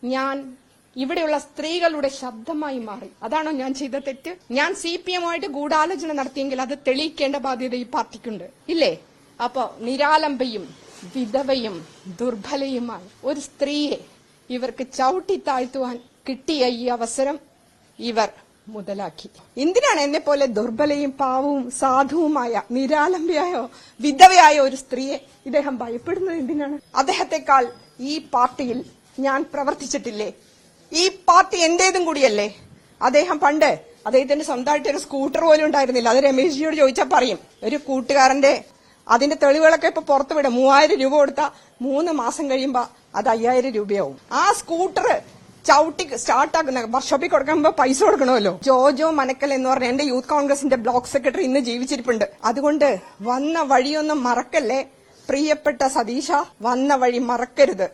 ഞാൻ ഇവിടെയുള്ള സ്ത്രീകളുടെ ശബ്ദമായി മാറി. അതാണോ ഞാൻ ചെയ്ത തെറ്റ്? ഞാൻ CPM-ആയിട്ട് ഗൂഢാലോചന നടത്തിയെങ്കിൽ അത് തെളിയിക്കേണ്ട ബാധ്യത ഈ പാർട്ടിക്കുണ്ട്, ഇല്ലേ? അപ്പോ നിരാലംബയും വിധവയും ദുർബലയുമായി ഒരു സ്ത്രീയെ ഇവർക്ക് ചവിട്ടി താഴ്ത്തുവാൻ കിട്ടിയ ഈ അവസരം ഇവർ മുതലാക്കി. എന്തിനാണ് എന്നെ പോലെ ദുർബലയും പാവവും സാധുവുമായ നിരാലംബയായോ വിധവയായ ഒരു സ്ത്രീയെ ഇദ്ദേഹം ഭയപ്പെടുന്നത് എന്തിനാണ്? അദ്ദേഹത്തെക്കാൾ ഈ പാർട്ടിയിൽ ഞാൻ പ്രവർത്തിച്ചിട്ടില്ലേ? ഈ പാർട്ടി എന്റേതും കൂടിയല്ലേ? അദ്ദേഹത്തിന്റെ സ്വന്തമായിട്ട് ഒരു സ്കൂട്ടർ പോലും ഉണ്ടായിരുന്നില്ല. അത് രമേശ്ജിയോട് ചോദിച്ചാൽ പറയും. ഒരു കൂട്ടുകാരന്റെ അതിന്റെ തെളിവുകളൊക്കെ ഇപ്പൊ പുറത്തുവിടും. 3000 രൂപ കൊടുത്താൽ 3 മാസം കഴിയുമ്പോ അത് 5000 രൂപയാവും. ആ സ്കൂട്ടർ ചവിട്ടി സ്റ്റാർട്ടാക്കുന്ന വർക്ക്ഷോപ്പിൽ കൊടുക്കുമ്പോ പൈസ കൊടുക്കണമല്ലോ. ജോജോ മനക്കൽ എന്ന് പറഞ്ഞ എന്റെ യൂത്ത് കോൺഗ്രസിന്റെ ബ്ലോക്ക് സെക്രട്ടറി ഇന്ന് ജീവിച്ചിരിപ്പുണ്ട്. അതുകൊണ്ട് വന്ന വഴിയൊന്നും മറക്കല്ലേ പ്രിയപ്പെട്ട സതീശ, വന്ന വഴി മറക്കരുത്.